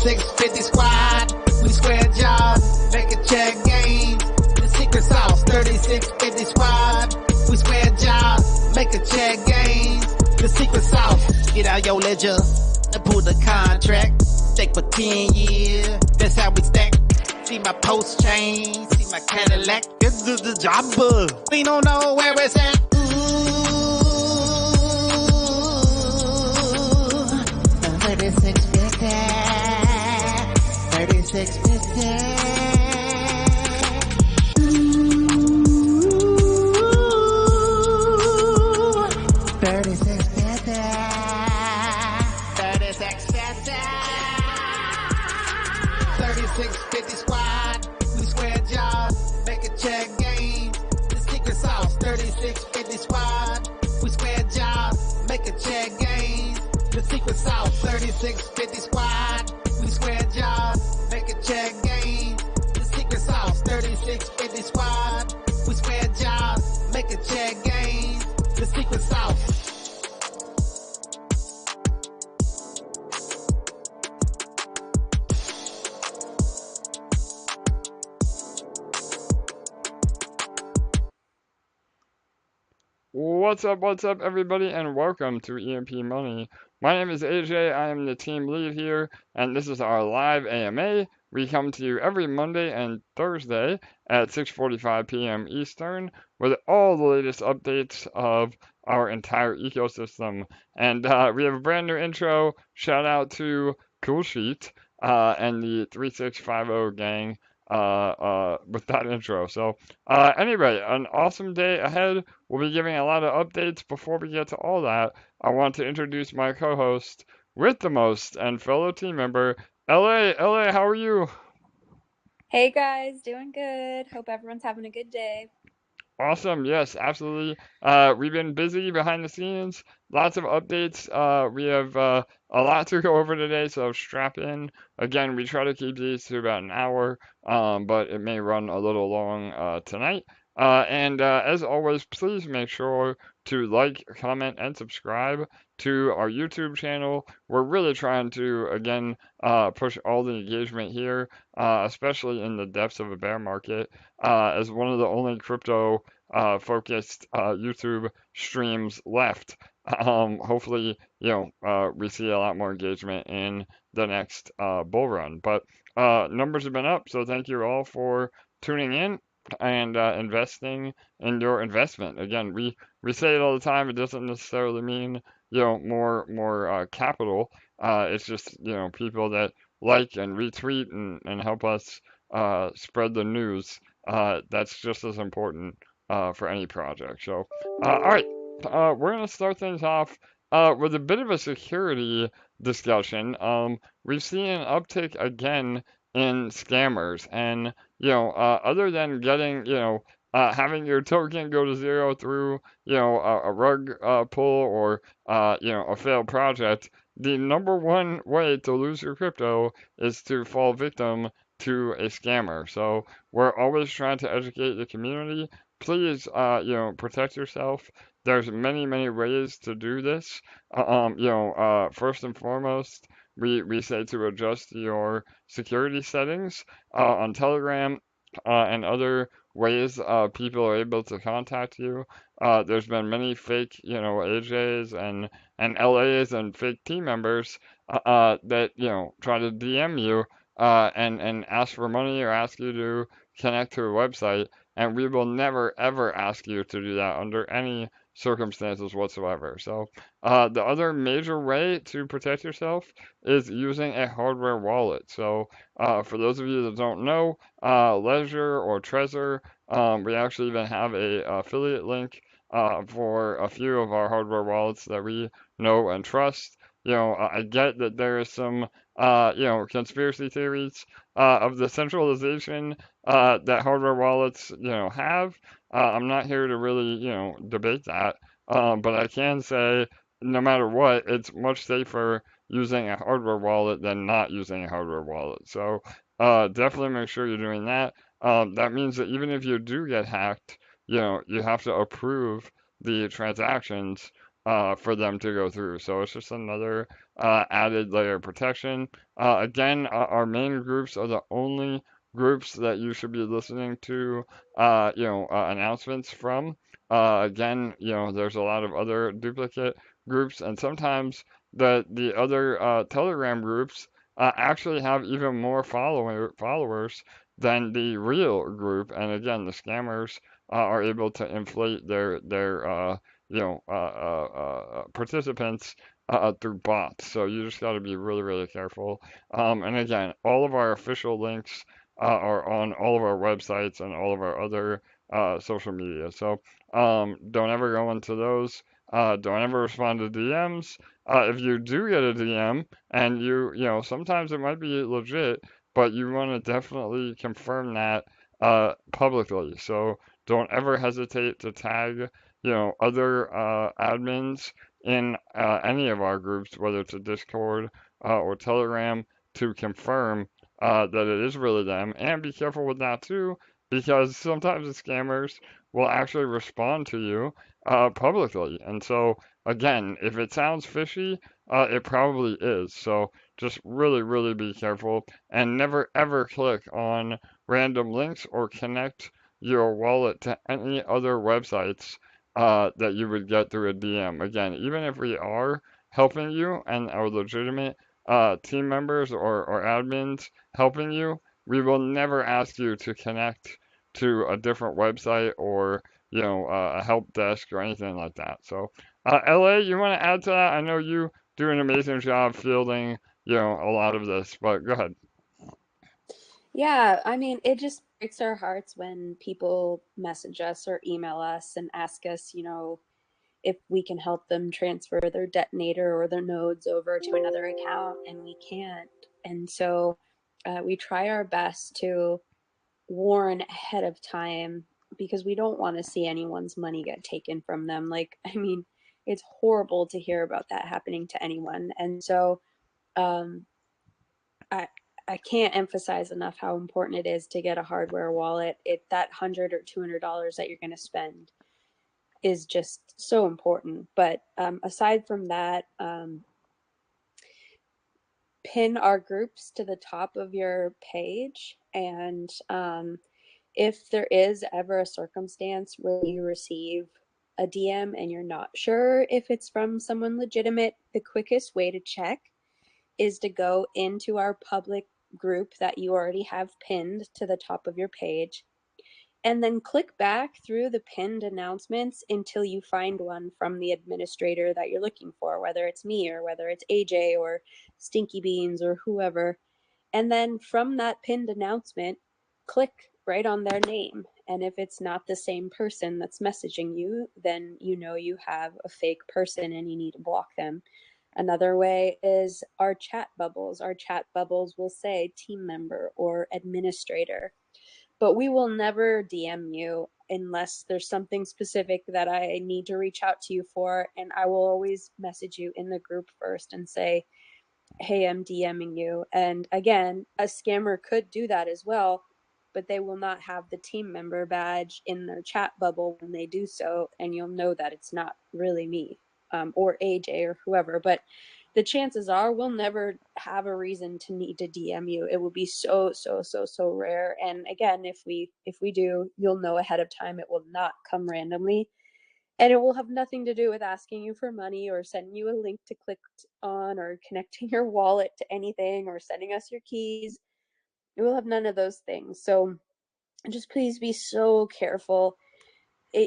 3650 squad. We square jobs, make a check game. The secret sauce, 3650 squad. We square jobs, make a check game. The secret sauce. Get out your ledger and pull the contract. Stake for 10 years. That's how we stack. See my post chain, see my Cadillac. This is the job. We don't know where it's at. Ooh, 3650. 3650. Squad, we square jobs, make a check game. The secret sauce, 3650 squad. We square jobs, make a check game. The secret sauce, 3650 squad. We square jobs, make a check game. The secret sauce, 3650 squad. We square jobs, make a check game. The secret sauce. What's up, everybody, and welcome to EMP.Money. My name is AJ, I am the team lead here, and this is our live AMA. We come to you every Monday and Thursday at 6:45 p.m. Eastern with all the latest updates of our entire ecosystem. And we have a brand new intro. Shout out to Cool Sheet and the 3650 gang with that intro. So anyway, an awesome day ahead. We'll be giving a lot of updates. Before we get to all that, I want to introduce my co-host with the most and fellow team member, LA, how are you? Hey guys, doing good. Hope everyone's having a good day. Awesome, yes, absolutely. We've been busy behind the scenes, lots of updates. We have a lot to go over today, so strap in. Again, we try to keep these to about an hour, but it may run a little long tonight. And as always, please make sure to like, comment, and subscribe to our YouTube channel. We're really trying to, again, push all the engagement here, especially in the depths of a bear market, as one of the only crypto focused YouTube streams left. Hopefully, we see a lot more engagement in the next bull run. But numbers have been up, so thank you all for tuning in and investing in your investment. Again, we say it all the time. It doesn't necessarily mean more capital. It's just people that like and retweet and help us spread the news. That's just as important for any project. So, all right, we're gonna start things off with a bit of a security discussion. We've seen an uptick again in scammers, and other than getting having your token go to zero through a rug pull or a failed project, the number one way to lose your crypto is to fall victim to a scammer. So we're always trying to educate the community. Please protect yourself. There's many ways to do this. First and foremost, we say to adjust your security settings on Telegram and other ways people are able to contact you. There's been many fake, AJs and LAs and fake team members that try to DM you and ask for money or ask you to connect to a website, and we will never ever ask you to do that under any circumstances whatsoever. So the other major way to protect yourself is using a hardware wallet. So for those of you that don't know, Ledger or Trezor, we actually even have a affiliate link for a few of our hardware wallets that we know and trust. I get that there is some conspiracy theories of the centralization that hardware wallets have. I'm not here to really debate that, but I can say no matter what, it's much safer using a hardware wallet than not using a hardware wallet. So definitely make sure you're doing that. That means that even if you do get hacked, you have to approve the transactions for them to go through. So it's just another added layer of protection. Again, our main groups are the only groups that you should be listening to, announcements from. Again, there's a lot of other duplicate groups, and sometimes the other Telegram groups actually have even more followers than the real group. And again, the scammers are able to inflate their participants through bots. So you just got to be really, really careful. And again, all of our official links are on all of our websites and all of our other social media. So don't ever go into those. Don't ever respond to DMs. If you do get a DM and sometimes it might be legit, but you want to definitely confirm that publicly. So don't ever hesitate to tag other admins in any of our groups, whether it's a Discord or Telegram, to confirm that it is really them. And be careful with that too, because sometimes the scammers will actually respond to you publicly. And so, again, if it sounds fishy, it probably is. So just really, really be careful and never ever click on random links or connect your wallet to any other websites that you would get through a DM. Again, even if we are helping you and are legitimate team members or admins helping you, we will never ask you to connect to a different website or a help desk or anything like that. So, LA, you want to add to that? I know you do an amazing job fielding a lot of this, but go ahead. Yeah, I mean, it just breaks our hearts when people message us or email us and ask us, if we can help them transfer their detonator or their nodes over to another account, and we can't. And so we try our best to warn ahead of time because we don't want to see anyone's money get taken from them. Like, I mean, it's horrible to hear about that happening to anyone. And so um, I can't emphasize enough how important it is to get a hardware wallet. That $100 or $200 that you're going to spend is just so important. But aside from that, pin our groups to the top of your page. And if there is ever a circumstance where you receive a DM and you're not sure if it's from someone legitimate, the quickest way to check is to go into our public group that you already have pinned to the top of your page, and then click back through the pinned announcements until you find one from the administrator that you're looking for, whether it's me or whether it's AJ or Stinky Beans or whoever. And then from that pinned announcement, click right on their name. And if it's not the same person that's messaging you, then you have a fake person and you need to block them. Another way is our chat bubbles. Our chat bubbles will say team member or administrator, but we will never DM you unless there's something specific that I need to reach out to you for. And I will always message you in the group first and say, hey, I'm DMing you. And again, a scammer could do that as well, but they will not have the team member badge in their chat bubble when they do so. And you'll know that it's not really me or AJ or whoever. But the chances are we'll never have a reason to need to DM you. It will be so rare. And again, if we do, you'll know ahead of time. It will not come randomly. And it will have nothing to do with asking you for money or sending you a link to click on or connecting your wallet to anything or sending us your keys. It will have none of those things. So just please be so careful.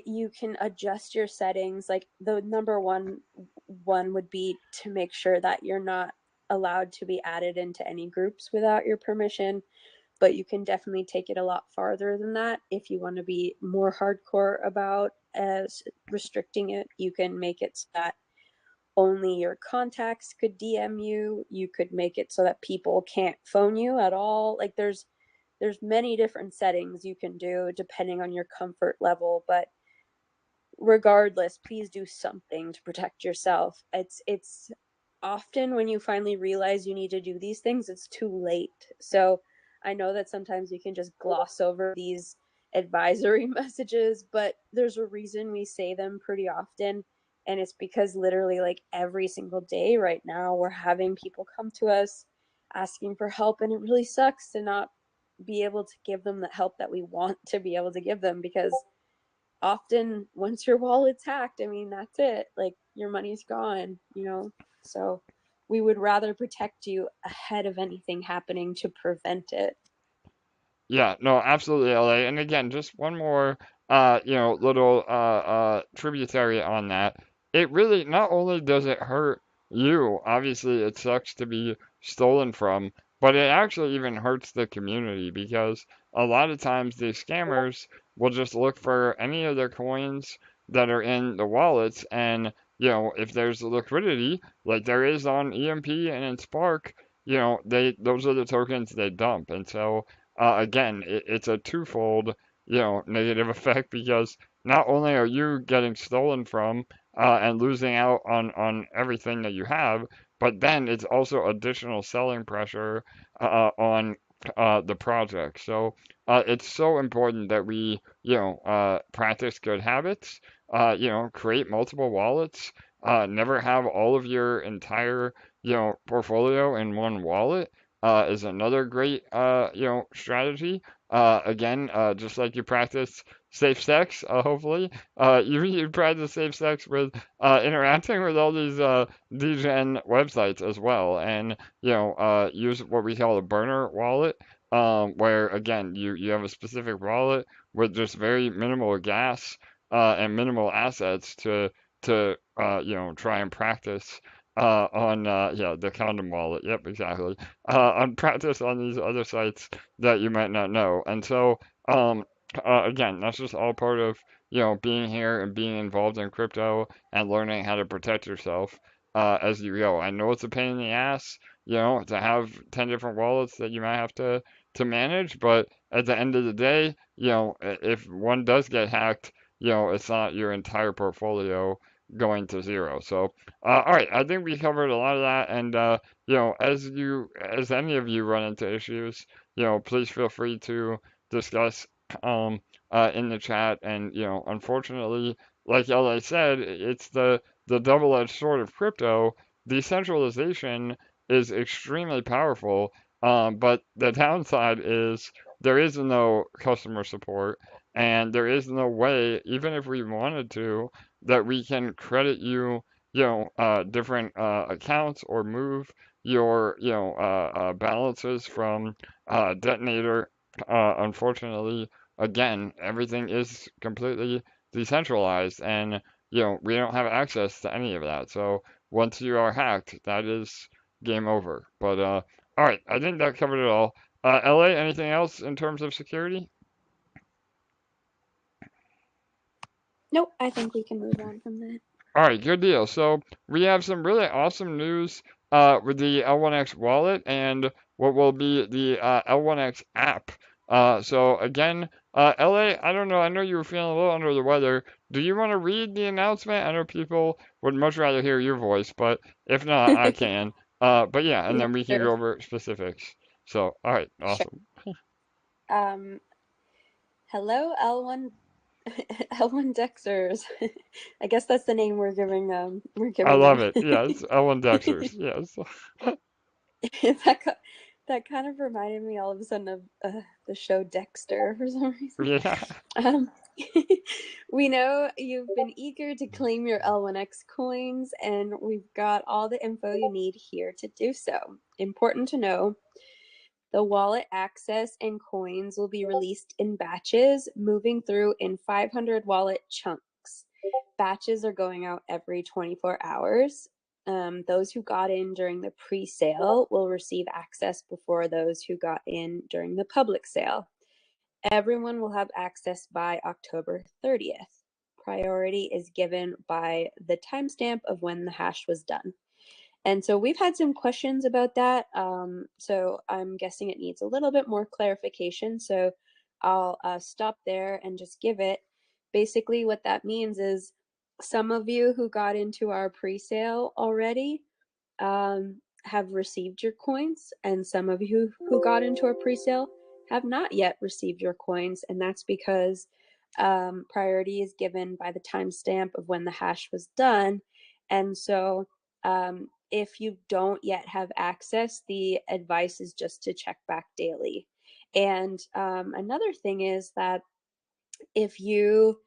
You can adjust your settings. Like the number one would be to make sure that you're not allowed to be added into any groups without your permission. But you can definitely take it a lot farther than that. If you want to be more hardcore about restricting it, you can make it so that only your contacts could DM you. You could make it so that people can't phone you at all. Like there's many different settings you can do depending on your comfort level, but regardless, please do something to protect yourself. It's often when you finally realize you need to do these things, it's too late. So I know that sometimes we can just gloss over these advisory messages, but there's a reason we say them pretty often. And it's because literally like every single day right now, we're having people come to us asking for help. And it really sucks to not be able to give them the help that we want to be able to give them, because often once your wallet's hacked, I mean, that's it. Like your money's gone, you know? So we would rather protect you ahead of anything happening to prevent it. Yeah, no, absolutely, LA. And again, just one more, little tributary on that. It really, not only does it hurt you, obviously it sucks to be stolen from, but it actually even hurts the community because a lot of times these scammers will just look for any of their coins that are in the wallets, and if there's liquidity, like there is on EMP and in Spark, those are the tokens they dump. And so again, it's a twofold, negative effect because not only are you getting stolen from and losing out on everything that you have, but then it's also additional selling pressure on the project. So it's so important that we, practice good habits, create multiple wallets, never have all of your entire, portfolio in one wallet is another great strategy. Again, just like you practice safe sex, hopefully, you practice safe sex with interacting with all these degen websites as well, and use what we call a burner wallet, where again you have a specific wallet with just very minimal gas and minimal assets to try and practice on the condom wallet. Yep, exactly. On practice on these other sites that you might not know. And so again, that's just all part of being here and being involved in crypto and learning how to protect yourself as you go. I know it's a pain in the ass, to have 10 different wallets that you might have to manage, but at the end of the day, if one does get hacked, it's not your entire portfolio going to zero. So, all right, I think we covered a lot of that. And as any of you run into issues, please feel free to discuss in the chat. And unfortunately, like LA said, it's the double-edged sword of crypto. Decentralization is extremely powerful, but the downside is there is no customer support, and there is no way, even if we wanted to, that we can credit you, different accounts or move your, balances from Detonator. Unfortunately, again, everything is completely decentralized, and we don't have access to any of that. So once you are hacked, that is game over. But all right, I think that covered it all. LA, anything else in terms of security? Nope, I think we can move on from that. All right, good deal. So we have some really awesome news with the L1X wallet and what will be the L1X app. So again, LA, I don't know. I know you were feeling a little under the weather. Do you want to read the announcement? I know people would much rather hear your voice, but if not, I can. But yeah, and then we can go over specifics. So, all right, awesome. Sure. Hello, L1Dexers. I guess that's the name we're giving them. I love it. Yes, L1Dexers. Yes. That kind of reminded me all of a sudden of the show Dexter for some reason. Yeah. Um, we know you've been eager to claim your L1X coins, and we've got all the info you need here to do so. Important to know, the wallet access and coins will be released in batches, moving through in 500 wallet chunks. Batches are going out every 24 hours. Those who got in during the pre-sale will receive access before those who got in during the public sale. Everyone will have access by October 30th. Priority is given by the timestamp of when the hash was done. And so we've had some questions about that. So I'm guessing it needs a little bit more clarification. So I'll stop there and just give it. Basically, what that means is some of you who got into our pre-sale already have received your coins, and some of you who got into our pre-sale have not yet received your coins. And that's because priority is given by the timestamp of when the hash was done. And so if you don't yet have access, the advice is just to check back daily. And another thing is that if you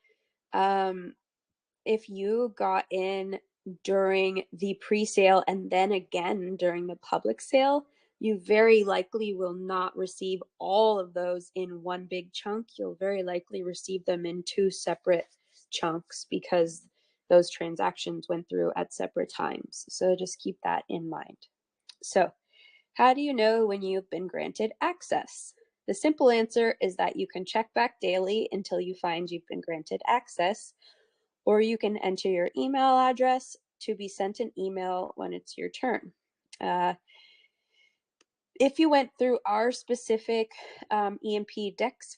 got in during the pre-sale and then again during the public sale, you very likely will not receive all of those in one big chunk. You'll very likely receive them in two separate chunks because those transactions went through at separate times. So just keep that in mind. So how do you know when you've been granted access? The simple answer is that you can check back daily until you find you've been granted access, or you can enter your email address to be sent an email when it's your turn. If you went through our specific EMP.DEX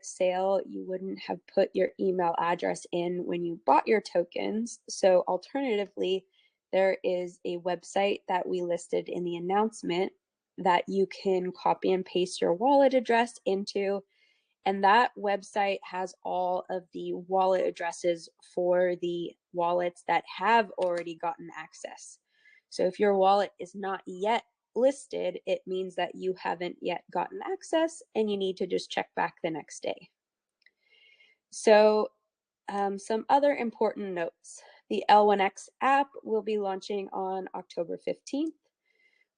sale, you wouldn't have put your email address in when you bought your tokens. So alternatively, there is a website that we listed in the announcement that you can copy and paste your wallet address into. And that website has all of the wallet addresses for the wallets that have already gotten access. So if your wallet is not yet listed, it means that you haven't yet gotten access and you need to just check back the next day. So some other important notes. The L1X app will be launching on October 15th.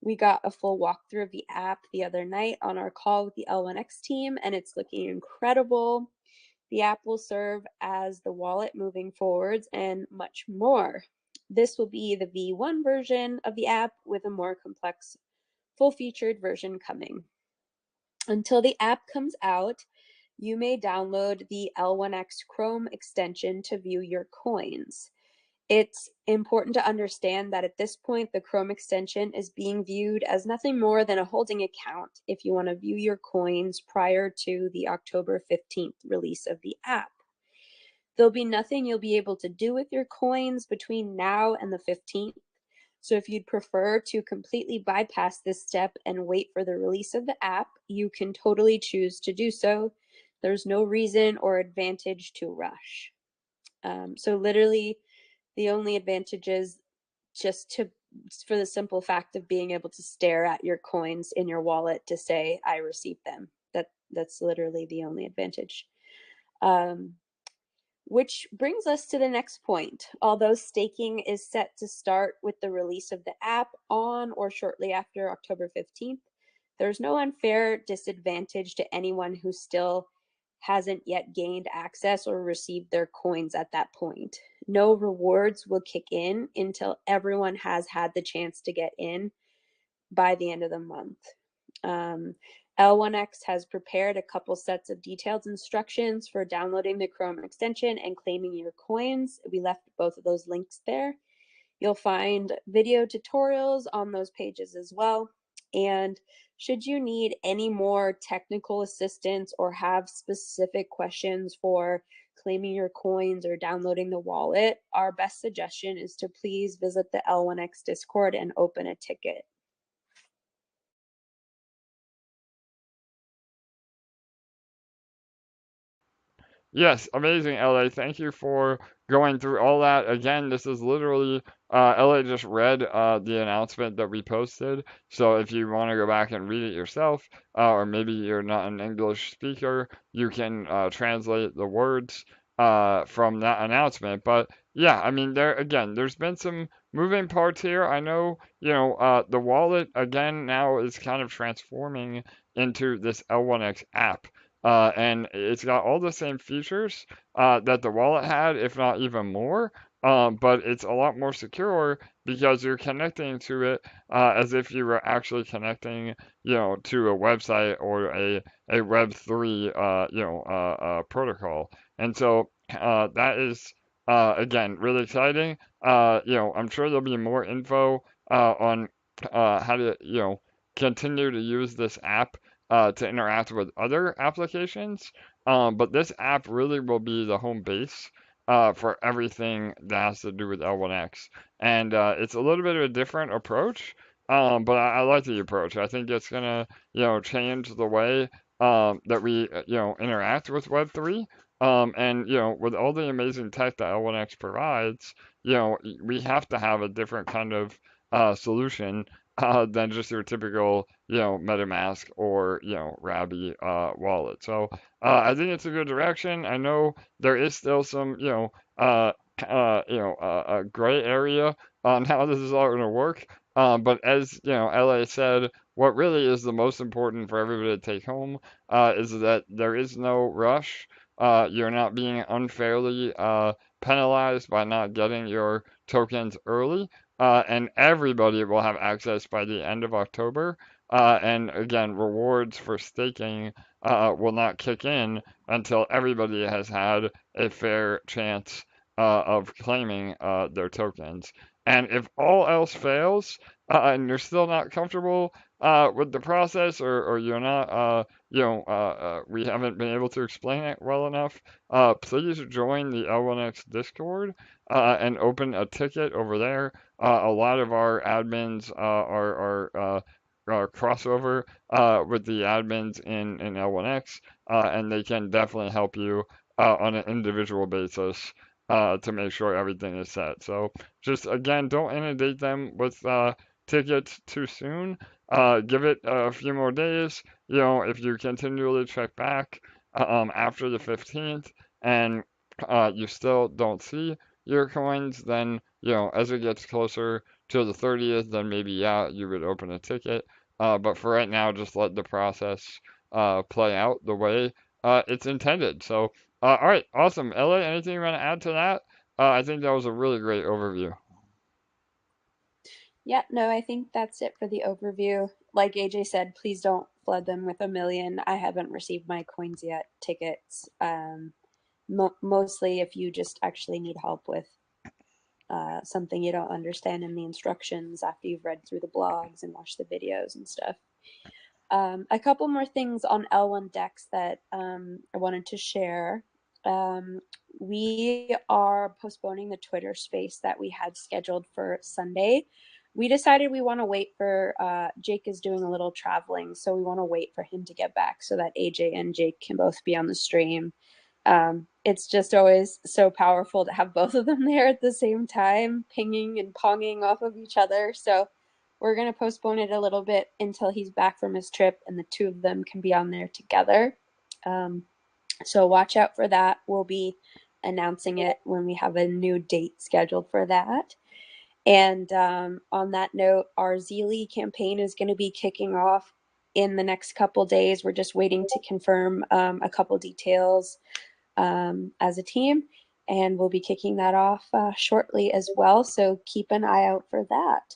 We got a full walkthrough of the app the other night on our call with the L1X team, and it's looking incredible. The app will serve as the wallet moving forwards and much more. This will be the V1 version of the app with a more complex, full-featured version coming. Until the app comes out, you may download the L1X Chrome extension to view your coins. It's important to understand that at this point, the Chrome extension is being viewed as nothing more than a holding account if you want to view your coins prior to the October 15th release of the app. There'll be nothing you'll be able to do with your coins between now and the 15th. So if you'd prefer to completely bypass this step and wait for the release of the app, you can totally choose to do so. There's no reason or advantage to rush. So literally, the only advantage is just for the simple fact of being able to stare at your coins in your wallet to say, I received them. That's literally the only advantage. Which brings us to the next point. Although staking is set to start with the release of the app on or shortly after October 15th, there's no unfair disadvantage to anyone who still hasn't yet gained access or received their coins at that point. No rewards will kick in until everyone has had the chance to get in by the end of the month. L1X has prepared a couple sets of detailed instructions for downloading the Chrome extension and claiming your coins. We left both of those links there. You'll find video tutorials on those pages as well. And should you need any more technical assistance or have specific questions for claiming your coins or downloading the wallet, our best suggestion is to please visit the L1X Discord and open a ticket. Yes, amazing, LA. Thank you for going through all that. Again, this is literally, LA just read the announcement that we posted. So if you want to go back and read it yourself, or maybe you're not an English speaker, you can translate the words from that announcement. But yeah, I mean, there's been some moving parts here. I know, the wallet, again, now is kind of transforming into this L1X app. And it's got all the same features that the wallet had, if not even more. But it's a lot more secure because you're connecting to it as if you were actually connecting, to a website or a Web3, protocol. And so that is again really exciting. I'm sure there'll be more info on how to, continue to use this app to interact with other applications. But this app really will be the home base for everything that has to do with L1X. And it's a little bit of a different approach, but I like the approach. I think it's gonna, change the way that we, interact with Web3. And, with all the amazing tech that L1X provides, we have to have a different kind of solution than just your typical, MetaMask or, Rabby wallet. So I think it's a good direction. I know there is still some, a gray area on how this is all going to work. But as, LA said, what really is the most important for everybody to take home is that there is no rush. You're not being unfairly penalized by not getting your tokens early, and everybody will have access by the end of October. And again, rewards for staking will not kick in until everybody has had a fair chance of claiming their tokens. And if all else fails, and you're still not comfortable with the process, or you're not, we haven't been able to explain it well enough, please join the L1X Discord and open a ticket over there. A lot of our admins are crossover with the admins in L1X, and they can definitely help you on an individual basis to make sure everything is set. So just again, don't inundate them with tickets too soon. Give it a few more days. If you continually check back after the 15th and you still don't see your coins, then as it gets closer to the 30th, then maybe you would open a ticket. But for right now, just let the process play out the way it's intended. So, all right, awesome. LA, anything you want to add to that? I think that was a really great overview. Yeah, no, I think that's it for the overview. Like AJ said, please don't flood them with a million. I haven't received my coins yet, tickets. Mostly if you just actually need help with something you don't understand in the instructions after you've read through the blogs and watched the videos and stuff. A couple more things on L1DEX that I wanted to share. We are postponing the Twitter space that we had scheduled for Sunday. We decided we want to wait for, Jake is doing a little traveling, so we want to wait for him to get back so that AJ and Jake can both be on the stream. It's just always so powerful to have both of them there at the same time, pinging and ponging off of each other. So we're going to postpone it a little bit until he's back from his trip and the two of them can be on there together. So watch out for that. We'll be announcing it when we have a new date scheduled for that. And on that note, our Zeely campaign is going to be kicking off in the next couple days. We're just waiting to confirm a couple details as a team, and we'll be kicking that off shortly as well. So keep an eye out for that.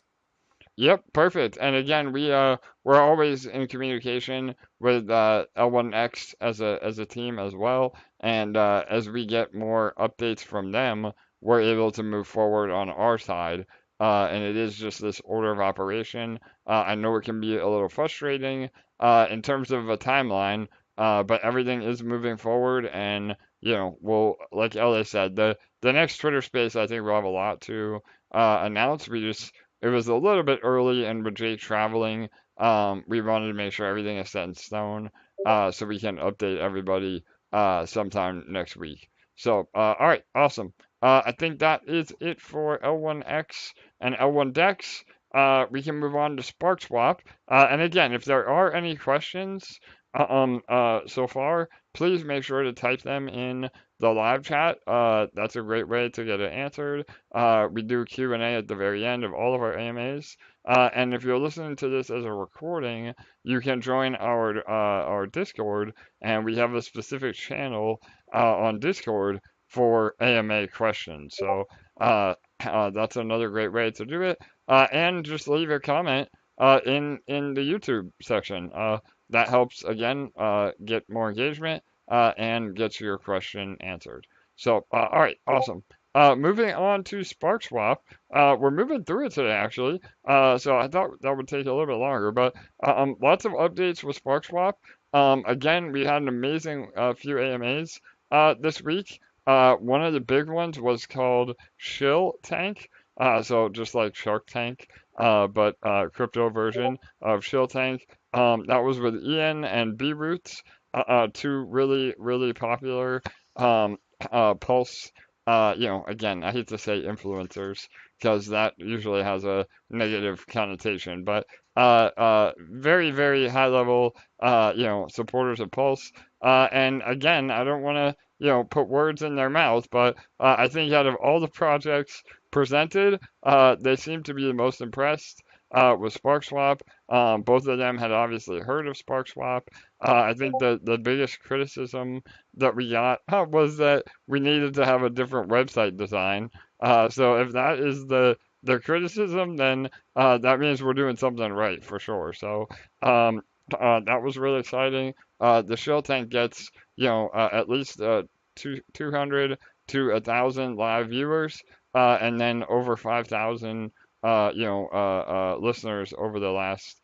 Yep, perfect. And again, we're always in communication with L1X as a team as well. And as we get more updates from them, we're able to move forward on our side. And it is just this order of operation. I know it can be a little frustrating in terms of a timeline, but everything is moving forward. And we'll, like LA said, the next Twitter space, I think we'll have a lot to announce. It was a little bit early, and with Jake traveling, we wanted to make sure everything is set in stone, so we can update everybody sometime next week. So, all right, awesome. I think that is it for L1X and L1DEX. We can move on to Sparkswap. And again, if there are any questions so far, please make sure to type them in the live chat. That's a great way to get it answered. We do Q&A at the very end of all of our AMAs. And if you're listening to this as a recording, you can join our Discord, and we have a specific channel on Discord for AMA questions. So that's another great way to do it. And just leave a comment in the YouTube section. That helps, again, get more engagement and gets your question answered. So, all right, awesome. Moving on to Sparkswap. We're moving through it today, actually. So I thought that would take a little bit longer, but lots of updates with Sparkswap. Again, we had an amazing few AMAs this week. One of the big ones was called Shill Tank. So just like Shark Tank, but crypto version of Shill Tank. That was with Ian and B Roots, two really, really popular Pulse. Again, I hate to say influencers because that usually has a negative connotation, but very, very high level, supporters of Pulse. And again, I don't want to, put words in their mouth, but I think out of all the projects presented, they seem to be the most impressed with Sparkswap. Both of them had obviously heard of Sparkswap. I think the biggest criticism that we got was that we needed to have a different website design. So if that is the criticism, then that means we're doing something right for sure. So that was really exciting. The shell tank gets, at least 200 to 1,000 live viewers, and then over 5,000, listeners over the last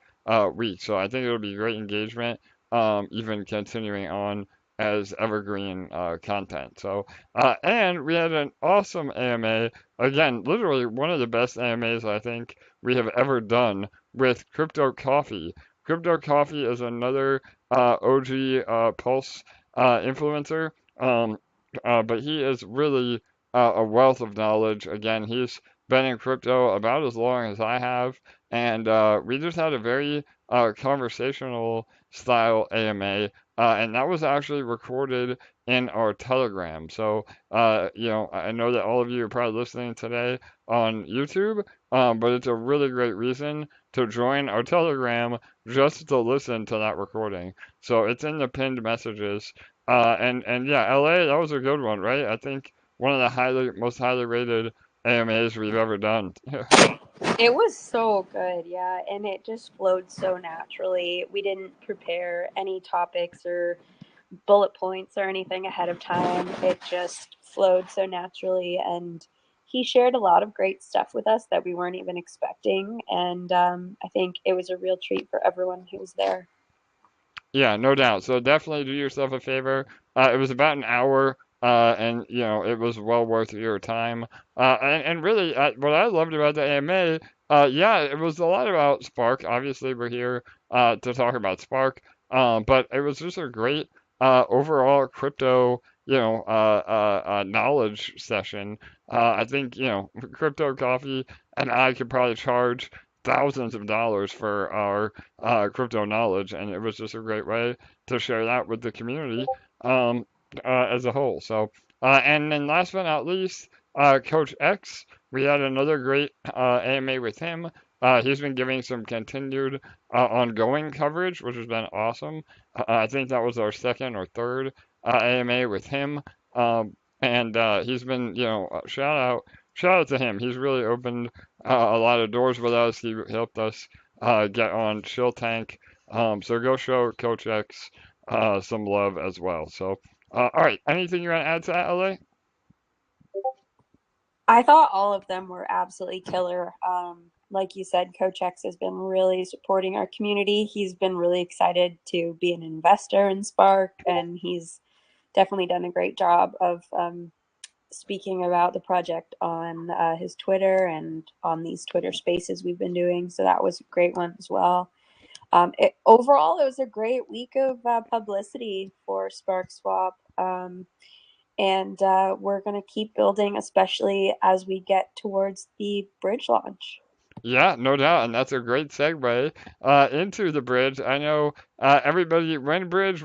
week. So I think it'll be great engagement, even continuing on as evergreen content. So, and we had an awesome AMA. Again, literally one of the best AMAs I think we have ever done with Crypto Coffee. Crypto Coffee is another OG Pulse influencer, but he is really a wealth of knowledge. Again, he's been in crypto about as long as I have, and we just had a very conversational style AMA, and that was actually recorded in our Telegram. So, I know that all of you are probably listening today on YouTube, but it's a really great reason to join our Telegram just to listen to that recording. So it's in the pinned messages. And yeah, LA, that was a good one, right? I think one of the most highly rated AMAs we've ever done. It was so good, yeah, and it just flowed so naturally. We didn't prepare any topics or bullet points or anything ahead of time. It just flowed so naturally, and he shared a lot of great stuff with us that we weren't even expecting, and I think it was a real treat for everyone who was there. Yeah, no doubt. So definitely do yourself a favor. It was about an hour, and it was well worth your time. And really, what I loved about the AMA, yeah, it was a lot about Spark. Obviously, we're here to talk about Spark, but it was just a great overall crypto, knowledge session. I think Crypto Coffee and I could probably charge thousands of dollars for our crypto knowledge, and it was just a great way to share that with the community um, as a whole. So, and then last but not least, Coach X, we had another great AMA with him. He's been giving some continued ongoing coverage, which has been awesome. I think that was our second or third AMA with him. And he's been, shout out to him. He's really opened a lot of doors with us. He helped us get on Shill Tank. So go show Coach X some love as well. So, all right, anything you want to add to that, LA? I thought all of them were absolutely killer. Like you said, Coach X has been really supporting our community. He's been really excited to be an investor in Spark, and he's definitely done a great job of speaking about the project on his Twitter and on these Twitter spaces we've been doing. So that was a great one as well. Overall, it was a great week of publicity for Sparkswap. And we're going to keep building, especially as we get towards the bridge launch. Yeah, no doubt, and that's a great segue into the bridge. I know everybody, when bridge,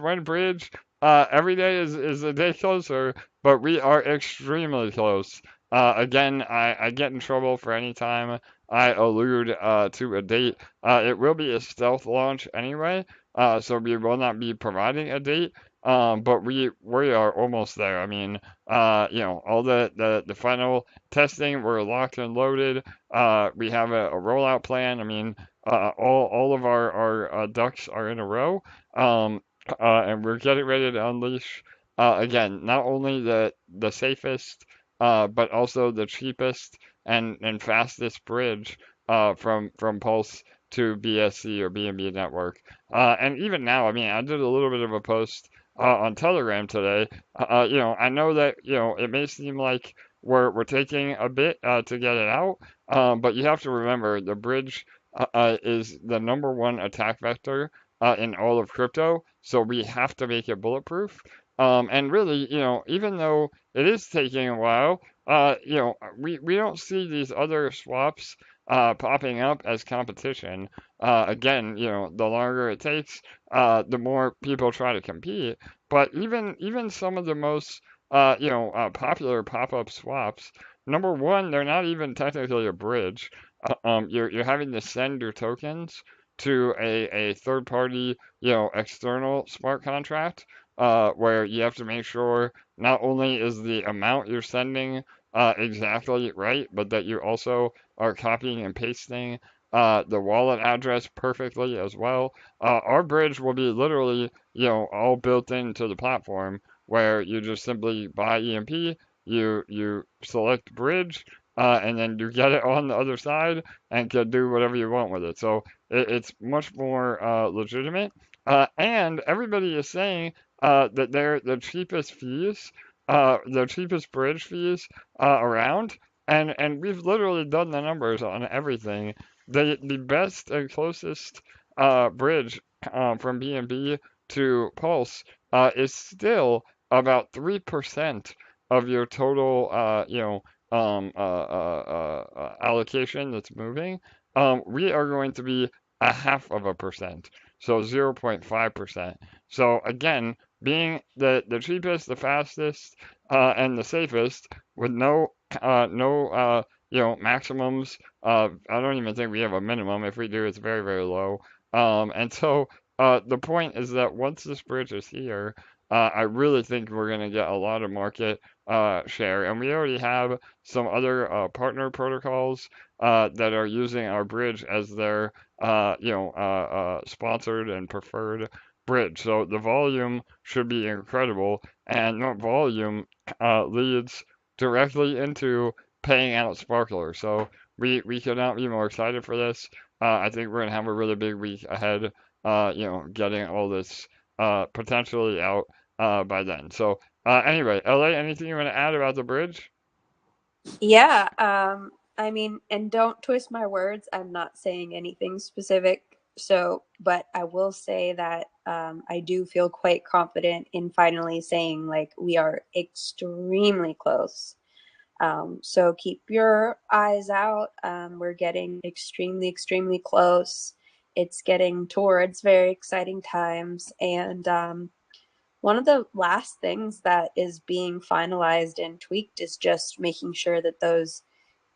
every day is a day closer, but we are extremely close. Again, I get in trouble for any time I allude to a date. It will be a stealth launch anyway, so we will not be providing a date. But we are almost there. I mean, all the final testing, we're locked and loaded. We have a rollout plan. I mean, all of our ducks are in a row. And we're getting ready to unleash again not only the safest, but also the cheapest and fastest bridge from Pulse to BSC or BNB network. And even now, I mean, I did a little bit of a post on Telegram today. I know that it may seem like we're taking a bit to get it out, but you have to remember the bridge is the number one attack vector in all of crypto, so we have to make it bulletproof. And really, even though it is taking a while, we don't see these other swaps popping up as competition. Again, the longer it takes, the more people try to compete. But even some of the most popular pop-up swaps, number one, they're not even technically a bridge. You're having to send your tokens to a third party, external smart contract, where you have to make sure not only is the amount you're sending exactly right, but that you also are copying and pasting the wallet address perfectly as well. Our bridge will be literally, all built into the platform where you just simply buy EMP, you select bridge, and then you get it on the other side and can do whatever you want with it. So it's much more legitimate. And everybody is saying that they're the cheapest fees, the cheapest bridge fees around. And we've literally done the numbers on everything. The best and closest bridge from BNB to Pulse is still about 3% of your total, allocation that's moving. We are going to be a half of a percent, so 0.5%. So again, being the cheapest, the fastest, and the safest with no maximums. I don't even think we have a minimum. If we do, it's very, very low. And so the point is that once this bridge is here, I really think we're going to get a lot of market share. And we already have some other partner protocols that are using our bridge as their sponsored and preferred bridge. So the volume should be incredible, and that volume leads directly into paying out Sparkler. So we could not be more excited for this. I think we're gonna have a really big week ahead. Getting all this potentially out by then. So anyway, LA, anything you want to add about the bridge? Yeah, I mean, and don't twist my words. I'm not saying anything specific. So, but I will say that I do feel quite confident in finally saying like we are extremely close. So keep your eyes out. We're getting extremely, extremely close. It's getting towards very exciting times. And one of the last things that is being finalized and tweaked is just making sure that those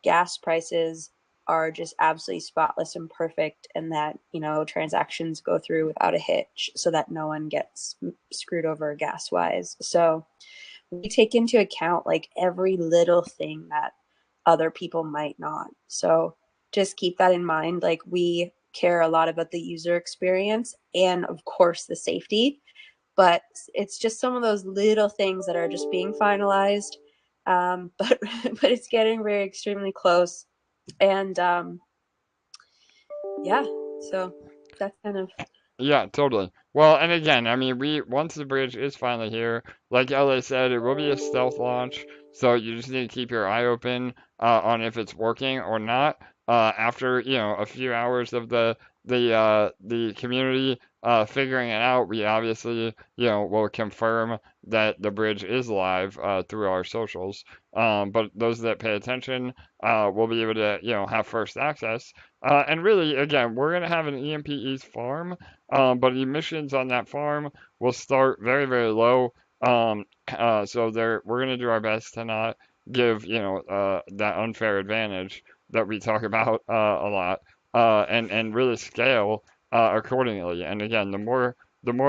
gas prices are just absolutely spotless and perfect, and that transactions go through without a hitch so that no one gets screwed over gas wise. So we take into account like every little thing that other people might not. So just keep that in mind. Like we care a lot about the user experience and of course the safety, but it's just some of those little things that are just being finalized. But but it's getting very extremely close. And yeah, so that's kind of Yeah, totally. Well, and again, I mean, once the bridge is finally here, like LA said, it will be a stealth launch, so you just need to keep your eye open on if it's working or not. After a few hours of the community figuring it out, we obviously will confirm that the bridge is live through our socials. But those that pay attention will be able to have first access. And really, again, we're gonna have an EMP East farm. But emissions on that farm will start very, very low. So we're going to do our best to not give, that unfair advantage that we talk about a lot, and really scale accordingly. And again, the more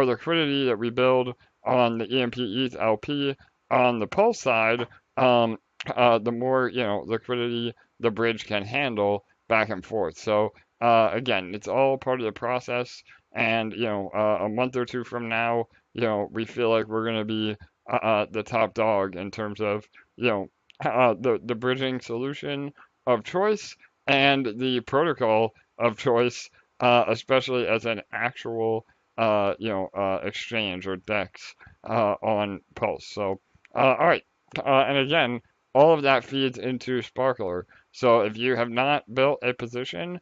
liquidity that we build on the EMP ETH LP on the Pulse side, the more, liquidity the bridge can handle back and forth. So again, it's all part of the process. And a month or two from now, we feel like we're going to be the top dog in terms of the bridging solution of choice and the protocol of choice, especially as an actual exchange or DEX on Pulse. So all right, and again, all of that feeds into Sparkler. So if you have not built a position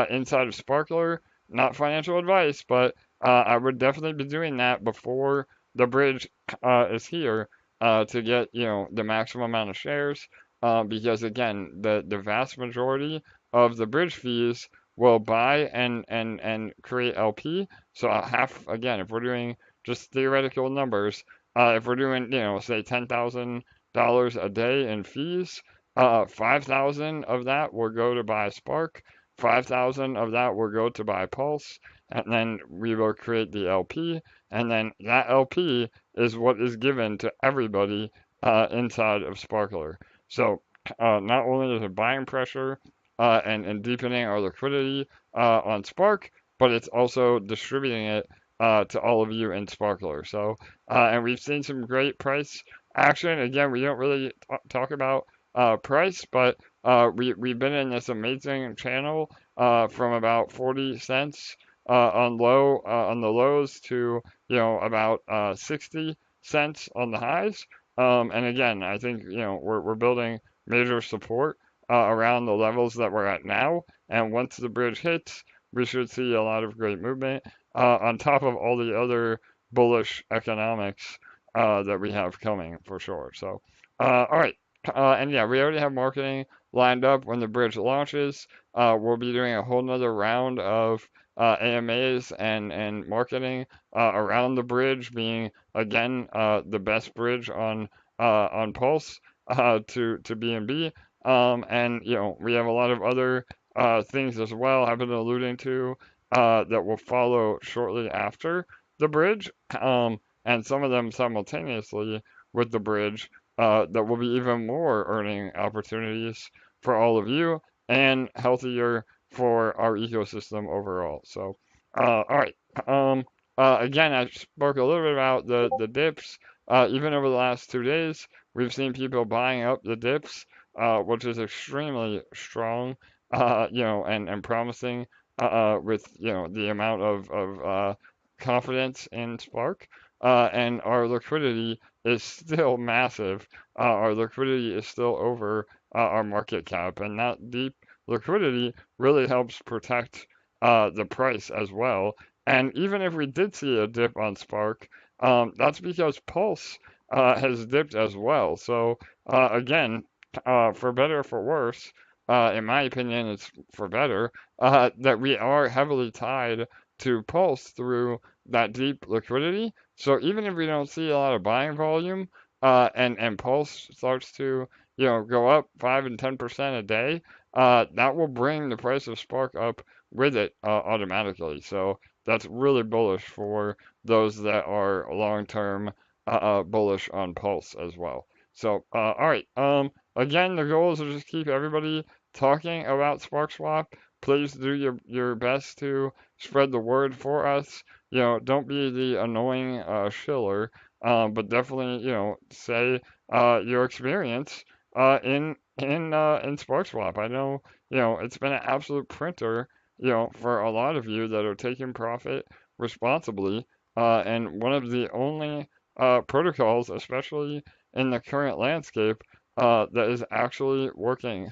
inside of Sparkler, not financial advice, but I would definitely be doing that before the bridge is here to get, the maximum amount of shares. Because again, the vast majority of the bridge fees will buy and create LP. So half, again, if we're doing just theoretical numbers, if we're doing, say $10,000 a day in fees, 5,000 of that will go to buy Spark, 5,000 of that will go to buy Pulse, and then we will create the LP, and then that LP is what is given to everybody inside of Sparkler. So not only is it buying pressure and deepening our liquidity on Spark, but it's also distributing it to all of you in Sparkler. So, and we've seen some great price action. Again, we don't really talk about price, but we've been in this amazing channel from about 40 cents on the lows to about 60 cents on the highs. And again, I think we're building major support around the levels that we're at now. And once the bridge hits, we should see a lot of great movement on top of all the other bullish economics that we have coming for sure. So, all right. And yeah, we already have marketing lined up when the bridge launches. We'll be doing a whole nother round of AMAs and marketing around the bridge, being again the best bridge on Pulse to BNB. And we have a lot of other things as well I've been alluding to that will follow shortly after the bridge, and some of them simultaneously with the bridge that will be even more earning opportunities for all of you and healthier for our ecosystem overall. So, all right. Again, I spoke a little bit about the dips. Even over the last 2 days, we've seen people buying up the dips, which is extremely strong, and promising with the amount of confidence in Spark. And our liquidity is still massive. Our liquidity is still over our market cap, and that deep liquidity really helps protect the price as well. And even if we did see a dip on Spark, that's because Pulse has dipped as well. So again, for better or for worse, in my opinion, it's for better that we are heavily tied to Pulse through that deep liquidity. So even if we don't see a lot of buying volume, and Pulse starts to go up 5 and 10% a day, that will bring the price of Spark up with it automatically. So that's really bullish for those that are long-term bullish on Pulse as well. So all right, again, the goal is to just keep everybody talking about Sparkswap. Please do your best to spread the word for us. Don't be the annoying shiller, but definitely, say your experience in Sparkswap. I know, it's been an absolute printer, for a lot of you that are taking profit responsibly, and one of the only protocols, especially in the current landscape, that is actually working,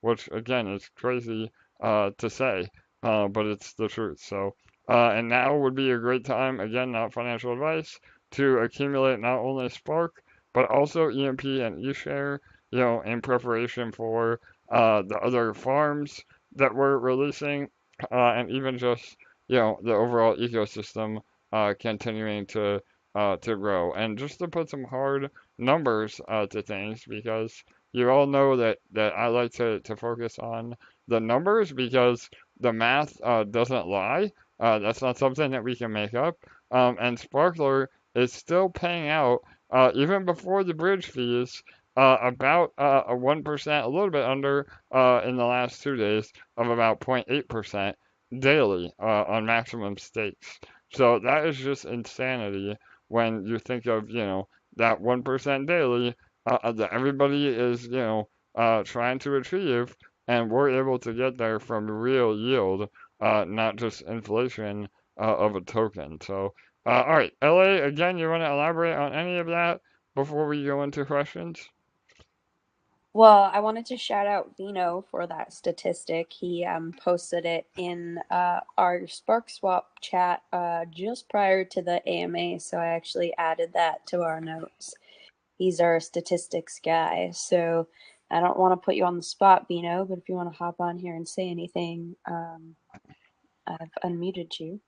which again is crazy to say, but it's the truth. So, and now would be a great time, again, not financial advice, to accumulate not only Spark, but also EMP and eShare, in preparation for the other farms that we're releasing, and even just, the overall ecosystem continuing to grow. And just to put some hard numbers to things, because you all know that I like to focus on the numbers because the math doesn't lie. That's not something that we can make up. And Sparkler is still paying out, even before the bridge fees, about a 1%, a little bit under in the last 2 days, of about 0.8% daily on maximum stakes. So that is just insanity when you think of, that 1% daily that everybody is, trying to achieve, and we're able to get there from real yield, not just inflation of a token. So, all right, LA, again, you want to elaborate on any of that before we go into questions? Well, I wanted to shout out Vino for that statistic. He posted it in our Sparkswap chat just prior to the AMA, so I actually added that to our notes. He's our statistics guy, so I don't want to put you on the spot, Vino, but if you want to hop on here and say anything, I've unmuted you.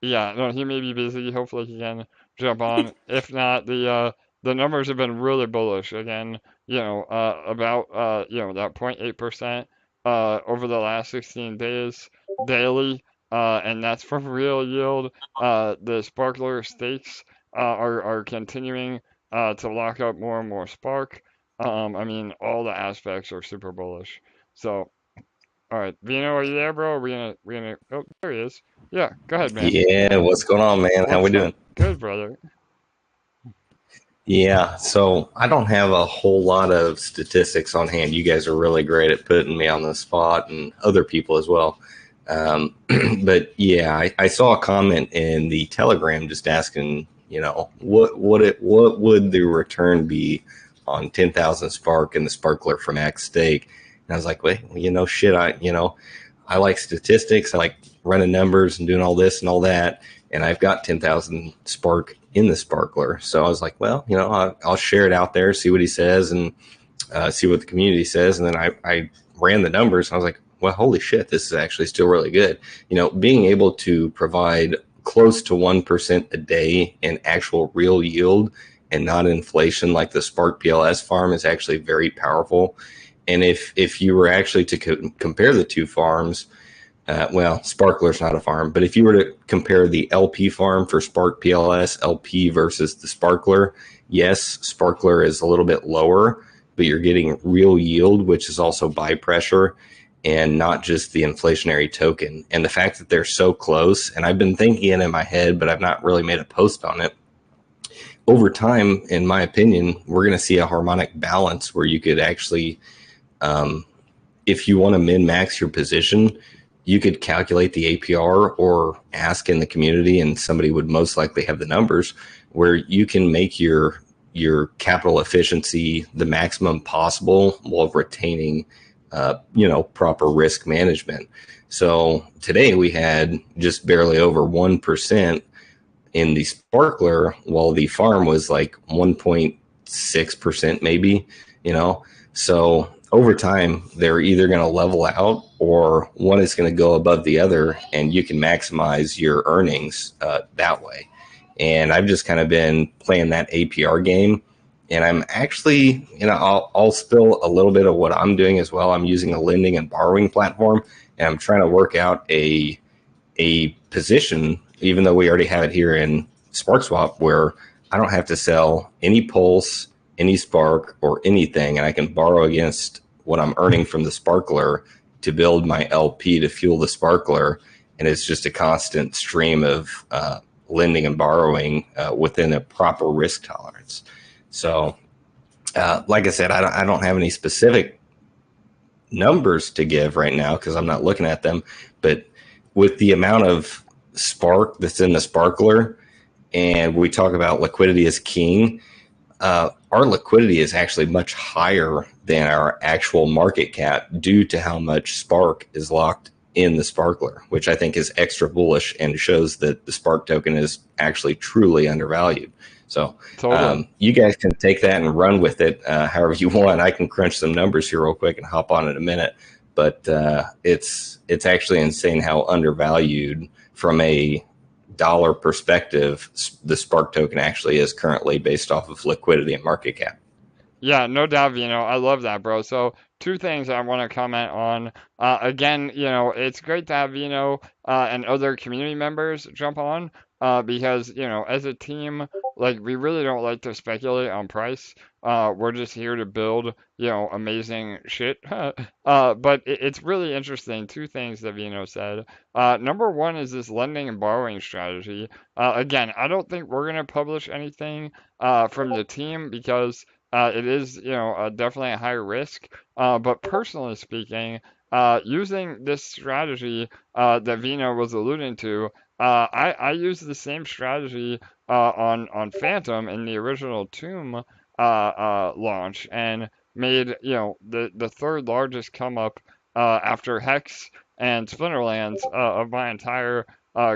Yeah, no, he may be busy. Hopefully he can jump on. If not, the numbers have been really bullish again. About that 0.8% over the last 16 days daily, and that's from real yield. The Sparkler stakes are continuing to lock up more and more Spark. I mean, all the aspects are super bullish. So, all right, Vino, are you there, bro? Are we gonna? Oh, there he is. Yeah, go ahead, man. Yeah, what's going on, man? How we What's up? doing? Good, brother. Yeah, so I don't have a whole lot of statistics on hand. You guys are really great at putting me on the spot, and other people as well. Um, but yeah, I saw a comment in the Telegram just asking, what would the return be on 10,000 Spark and the Sparkler from X stake? And I was like, wait, shit, I like statistics. I like running numbers and doing all this and all that. And I've got 10,000 Spark in the Sparkler. So I was like, well, I'll share it out there, see what he says, and see what the community says. And then I ran the numbers. And I was like, well, holy shit, this is actually still really good. Being able to provide close to 1% a day in actual real yield and not inflation like the Spark PLS farm is actually very powerful. And if you were actually to compare the two farms, well, Sparkler's not a farm, but if you were to compare the LP farm for Spark PLS, LP versus the Sparkler, yes, Sparkler is a little bit lower, but you're getting real yield, which is also buy pressure and not just the inflationary token. And the fact that they're so close, and I've been thinking it in my head, but I've not really made a post on it. Over time, in my opinion, we're going to see a harmonic balance where you could actually, if you want to min-max your position, you could calculate the APR or ask in the community, and somebody would most likely have the numbers where you can make your capital efficiency the maximum possible while retaining, proper risk management. So today we had just barely over 1% in the Sparkler, while the farm was like 1.6% maybe, so over time, they're either going to level out or one is going to go above the other, and you can maximize your earnings that way. And I've just kind of been playing that APR game, and I'm actually, I'll spill a little bit of what I'm doing as well. I'm using a lending and borrowing platform, and I'm trying to work out a position, even though we already have it here in Sparkswap, where I don't have to sell any Pulse, any Spark, or anything, and I can borrow against what I'm earning from the Sparkler to build my LP to fuel the Sparkler, and it's just a constant stream of lending and borrowing within a proper risk tolerance. So, like I said, I don't have any specific numbers to give right now because I'm not looking at them, but with the amount of Spark that's in the Sparkler, and we talk about liquidity is king, our liquidity is actually much higher than our actual market cap due to how much Spark is locked in the Sparkler, which I think is extra bullish and shows that the Spark token is actually truly undervalued. So Totally. you guys can take that and run with it however you want. I can crunch some numbers here real quick and hop on in a minute, but it's actually insane how undervalued from a dollar perspective the Spark token actually is currently based off of liquidity and market cap. Yeah, no doubt, Vino. I love that, bro. So, two things I want to comment on. Again, it's great to have Vino and other community members jump on because, as a team, like, we really don't like to speculate on price. We're just here to build, amazing shit. But it's really interesting. Two things that Vino said. Number one is this lending and borrowing strategy. Again, I don't think we're going to publish anything from the team because it is, definitely a high risk. But personally speaking, using this strategy that Vino was alluding to, I used the same strategy on Phantom in the original Tomb launch, and made, the third largest come up after Hex and Splinterlands of my entire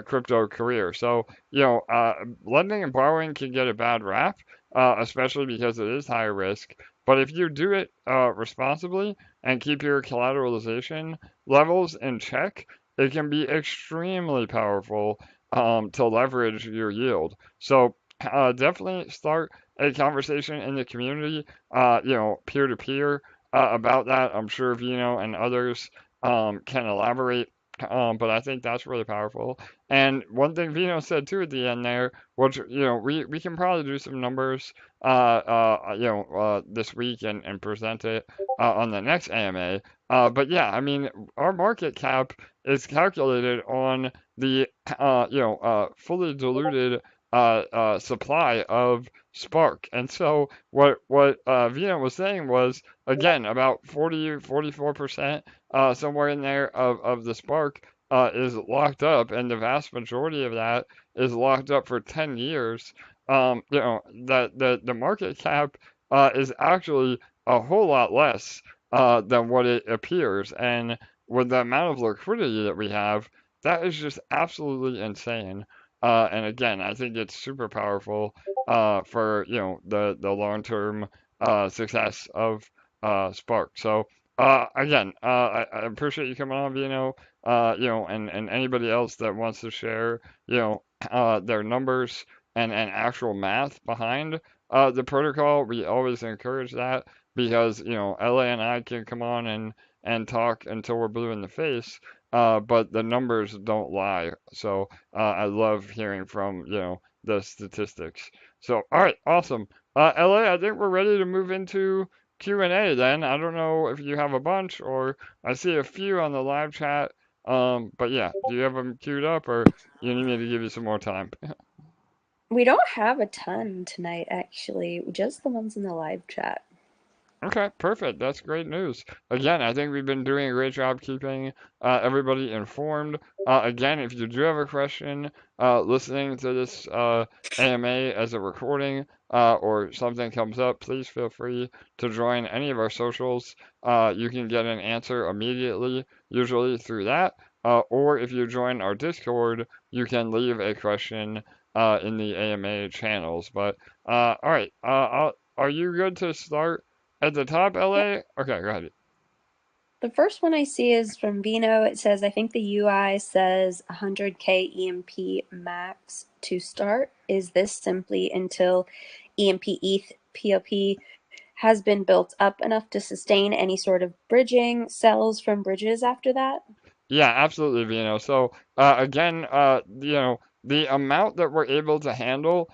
crypto career. So, lending and borrowing can get a bad rap, especially because it is high risk. But if you do it responsibly and keep your collateralization levels in check, it can be extremely powerful to leverage your yield. So definitely start a conversation in the community, peer to peer about that. I'm sure Vino and others can elaborate. But I think that's really powerful. And one thing Vino said too at the end there, which we can probably do some numbers, this week and present it on the next AMA. But yeah, I mean, our market cap is calculated on the fully diluted supply of Spark. And so what Vina was saying was, again, about 44% somewhere in there of the Spark is locked up, and the vast majority of that is locked up for 10 years. That the market cap is actually a whole lot less than what it appears. And with the amount of liquidity that we have, that is just absolutely insane. And again, I think it's super powerful for the long-term success of Spark. So again, I appreciate you coming on, Vino. And anybody else that wants to share, their numbers and actual math behind the protocol, we always encourage that because LA and I can come on and talk until we're blue in the face. But the numbers don't lie. So I love hearing from the statistics. So all right, awesome. LA, I think we're ready to move into Q&A then. I don't know if you have a bunch or I see a few on the live chat. But yeah, do you have them queued up or you need me to give you some more time? We don't have a ton tonight, actually, just the ones in the live chat. Okay, perfect. That's great news. Again, I think we've been doing a great job keeping everybody informed. Again, if you do have a question listening to this AMA as a recording or something comes up, please feel free to join any of our socials. You can get an answer immediately, usually through that. Or if you join our Discord, you can leave a question in the AMA channels. But all right, are you good to start? At the top, Yep. LA? Okay, go ahead. The first one I see is from Vino. It says, I think the UI says 100K EMP max to start. Is this simply until EMP ETH POP has been built up enough to sustain any sort of bridging sells from bridges after that? Yeah, absolutely, Vino. So again, the amount that we're able to handle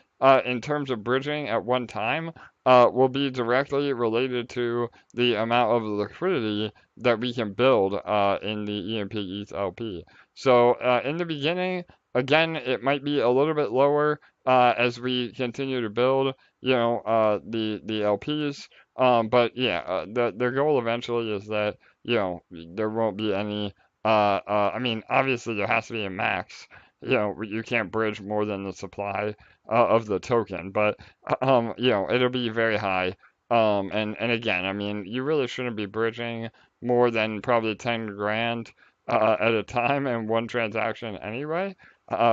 in terms of bridging at one time will be directly related to the amount of liquidity that we can build in the EMP ETH LP. So in the beginning, again, it might be a little bit lower as we continue to build, the LPs. But yeah, the goal eventually is that there won't be any. I mean, obviously there has to be a max. You can't bridge more than the supply of the token, but it'll be very high. And again, I mean, you really shouldn't be bridging more than probably 10 grand at a time in one transaction anyway.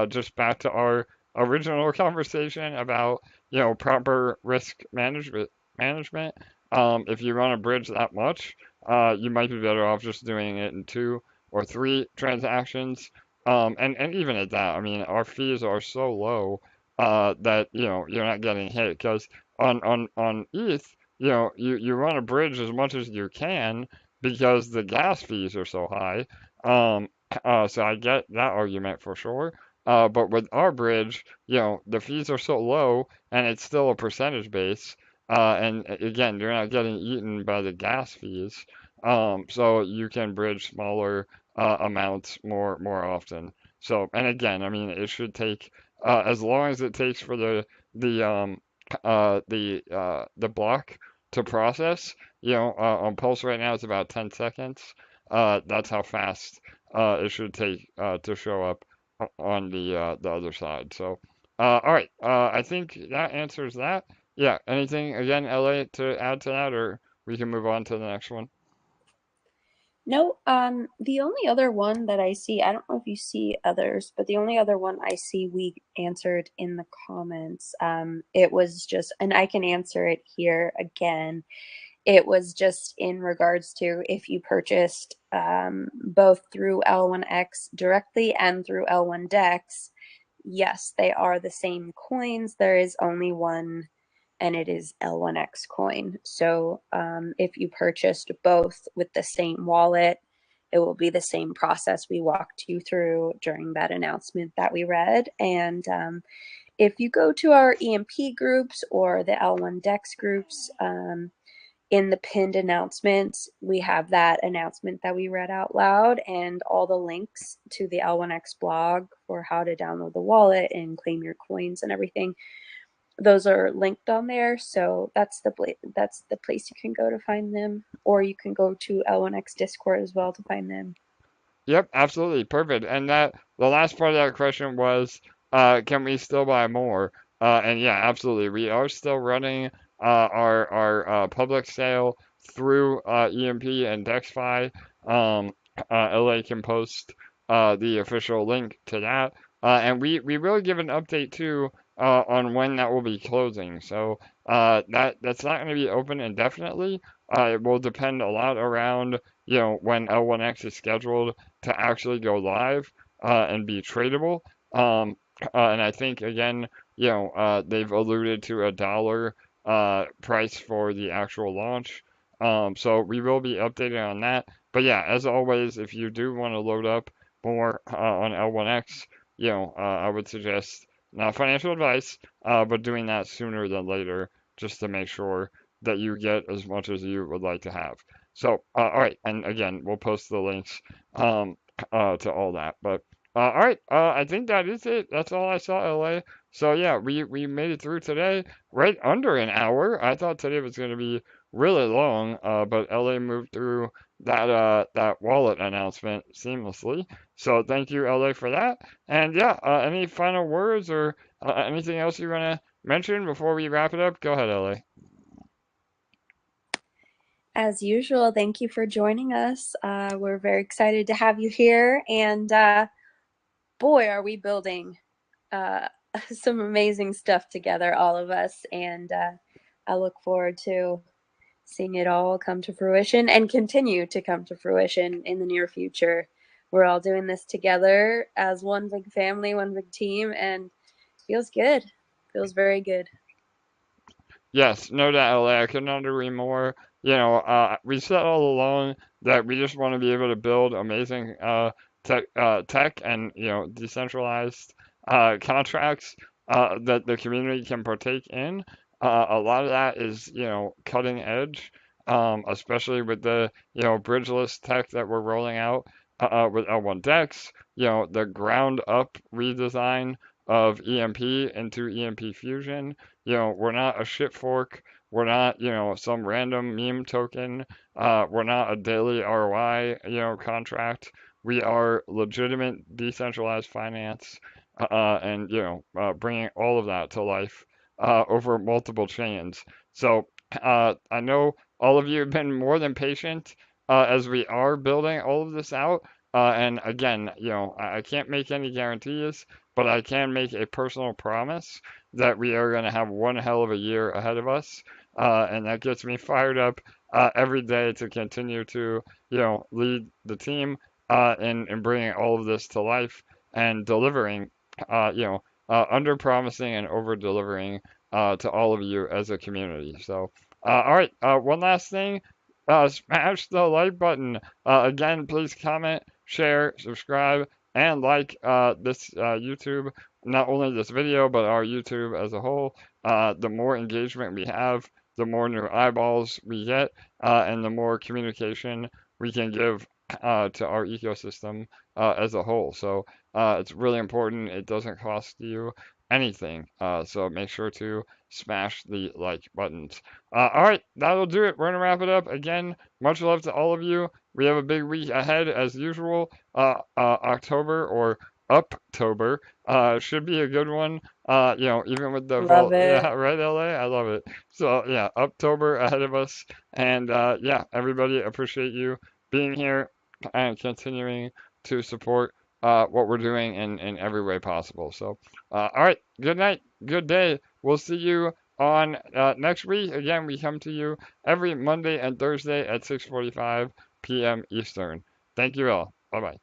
Just back to our original conversation about proper risk management. If you run a bridge that much, you might be better off just doing it in 2 or 3 transactions. And even at that, I mean, our fees are so low that you're not getting hit because on ETH, you run a bridge as much as you can because the gas fees are so high. Um, so I get that argument for sure. But with our bridge, the fees are so low and it's still a percentage base. And again, you're not getting eaten by the gas fees. So you can bridge smaller amounts more often. So, and again, I mean, it should take as long as it takes for the block to process. On Pulse right now it's about 10 seconds. That's how fast it should take to show up on the other side. So, all right, I think that answers that. Yeah. Anything again, LA, to add to that, or we can move on to the next one. No, the only other one that I see, I don't know if you see others, but the only other one I see we answered in the comments, it was just, and I can answer it here again. It was just in regards to if you purchased both through L1X directly and through L1DEX, yes, they are the same coins. There is only one, and it is L1X coin. So if you purchased both with the same wallet, it will be the same process we walked you through during that announcement that we read. And if you go to our EMP groups or the L1DEX groups, in the pinned announcements, we have that announcement that we read out loud and all the links to the L1X blog for how to download the wallet and claim your coins and everything. Those are linked on there, so that's the place you can go to find them, or you can go to L1X Discord as well to find them. Yep, absolutely, perfect. And that the last part of that question was, can we still buy more? And yeah, absolutely, we are still running our public sale through EMP and DexFi. LA can post the official link to that, and we will give an update too on when that will be closing. So that's not going to be open indefinitely. It will depend a lot around when L1X is scheduled to actually go live and be tradable. And I think again, they've alluded to $1 price for the actual launch. So we will be updating on that. But yeah, as always, if you do want to load up more on L1X, I would suggest not financial advice, but doing that sooner than later, just to make sure that you get as much as you would like to have. So, all right, and again, we'll post the links to all that. But all right, I think that is it. That's all I saw, LA. So yeah, we made it through today, right under an hour. I thought today was going to be really long, but LA moved through that wallet announcement seamlessly. So thank you, LA, for that. And yeah, any final words or anything else you want to mention before we wrap it up? Go ahead, LA. As usual, thank you for joining us. We're very excited to have you here, and boy, are we building some amazing stuff together, all of us, and I look forward to seeing it all come to fruition and continue to come to fruition in the near future. We're all doing this together as one big family, one big team, and feels good. Feels very good. Yes, no doubt, LA. I could not agree more. We said all along that we just want to be able to build amazing tech and decentralized contracts that the community can partake in. A lot of that is cutting edge, especially with the bridgeless tech that we're rolling out with L1DEX. The ground up redesign of EMP into EMP Fusion. We're not a shit fork. We're not, some random meme token. We're not a daily ROI, contract. We are legitimate decentralized finance, and bringing all of that to life over multiple chains. So I know all of you have been more than patient as we are building all of this out. And again, I can't make any guarantees, but I can make a personal promise that we are going to have one hell of a year ahead of us. And that gets me fired up every day to continue to, lead the team in bringing all of this to life and delivering, under promising and over delivering to all of you as a community. So, all right, one last thing. Smash the like button. Again, please comment, share, subscribe, and like this YouTube, not only this video, but our YouTube as a whole. The more engagement we have, the more new eyeballs we get, and the more communication we can give to our ecosystem as a whole. So it's really important. It doesn't cost you anything. So make sure to smash the like buttons. All right, that'll do it. We're going to wrap it up. Again, much love to all of you. We have a big week ahead as usual. October or Uptober. Should be a good one. Even with the Love it. yeah, right, LA, I love it. So yeah, Uptober ahead of us, and yeah, everybody appreciate you being here and continuing to support what we're doing in every way possible. So, all right, good night, good day. We'll see you on next week. Again, we come to you every Monday and Thursday at 6:45 p.m. Eastern. Thank you all. Bye bye.